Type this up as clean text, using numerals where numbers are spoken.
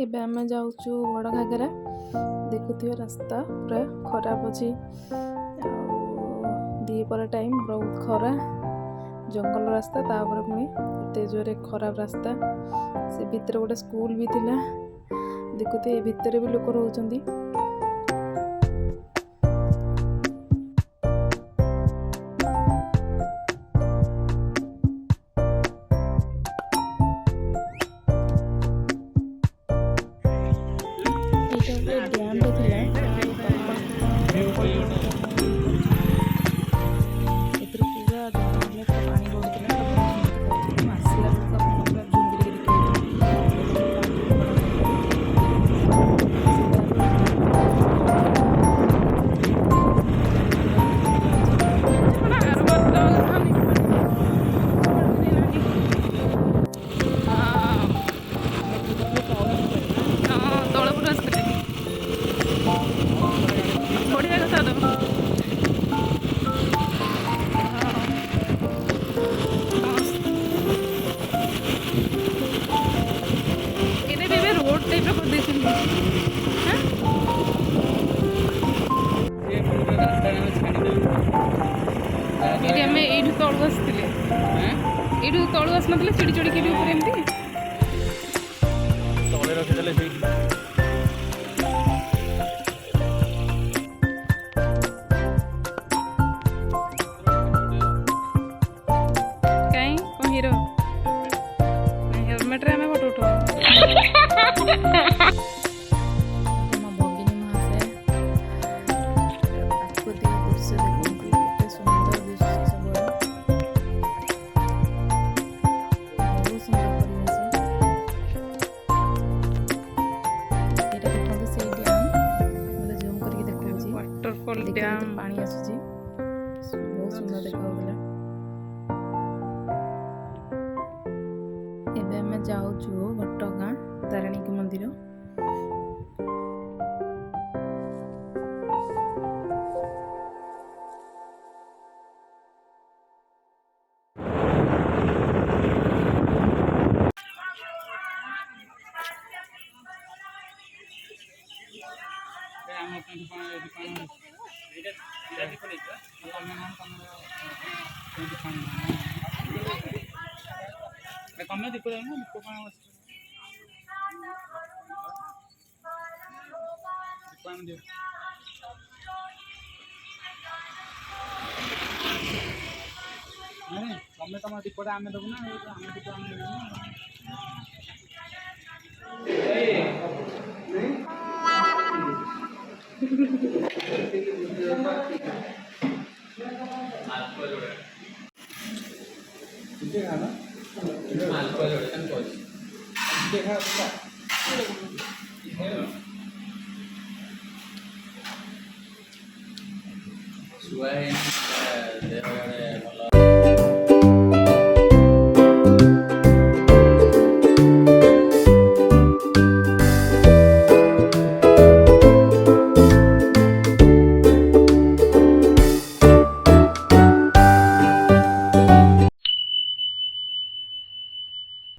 ଏବେ ଆମେ ଯାଉଛୁ ବଡ଼ ଘାଗରା। ଦେଖୁଥିବେ ରାସ୍ତା ପୁରା ଖରାପ ଅଛି, ଆଉ ଦିପହର ଟାଇମ୍ ବହୁତ ଖରା, ଜଙ୍ଗଲ ରାସ୍ତା, ତାପରେ ପୁଣି ଏତେ ଜୋରେ ଖରାପ ରାସ୍ତା। ସେ ଭିତରେ ଗୋଟେ ସ୍କୁଲ ବି ଥିଲା, ଦେଖୁଥିବେ ଏ ଭିତରେ ବି ଲୋକ ରହୁଛନ୍ତି। ଏଇଟା ଗୋଟେ ଡ୍ୟାମ୍ରେ ଥିଲା, ଏଥିରେ ପୁରା ଜଙ୍ଗଲରେ ପୁରା ପାଣି ଗଡ଼ୁଥିଲା। ମୁଁ ଆସିଲା ବେଳକୁ ଆପଣ ପୁରା ଜୁମ୍ କରିକି ତଳପଟୁ ଆସିଥିଲେ ବଢ଼ିଆ କଥା ତ। ଏଇଟା ବି ଏବେ ରୋଡ଼ ଟାଇପ୍ର କରିଦେଇଛନ୍ତି। ଏଇଠି ଆମେ ଏଇଠୁ ତଳୁ ଆସିଥିଲେ, ଏଇଠୁ ତଳୁ ଆସିନଥିଲେ, ଚିଡ଼ି ଚଡ଼ିକି ବି ଉପରେ ଏମିତି ତଳେ ରଖିଦେଲେ ସେଇଠି। କାଇଁ କ'ଣ ହିରୋ ହେଲମେଟ୍ରେ ଆମେ ଫଟୋ ଉଠାଉ। ମୋ ଭଗିନୀ ମହାଶୟ ପ୍ରାକୃତିକ ଦୃଶ୍ୟ ଦେଖନ୍ତି, କେତେ ସୁନ୍ଦର ଦିଶୁଛି ସବୁଆଡ଼େ, ବହୁତ ସୁନ୍ଦର ପରିବେଶ। ଏଇଟା ଦେଖନ୍ତୁ ସେଇ ଡ୍ୟାମ୍, ମୋତେ ଜୁମ୍ କରିକି ଦେଖାଉଛି, ୱାଟରଫଲ୍ ଦେଖିବେ ଡ୍ୟାମ୍। କେତେ ପାଣି ଆସୁଛି, ବହୁତ ସୁନ୍ଦର ଦେଖାଯାଉଥିଲା। ଏବେ ଆମେ ଯାଉଛୁ ଘଟଗାଁ ତାରିଣୀଙ୍କ ମନ୍ଦିର। ତମେ ଦୀପ ଯାଉନ, ଦୀପ ପାଣି ଅଛି, ଦୀପ ଆଣି ଦିଅ। ନାଇଁ ତମେ ତମ ଦୀପଟା ଆମେ ଦେବୁ ନା, ଆମେ ଦୀପ ଆମେ ଦେବୁ ନା। Suai,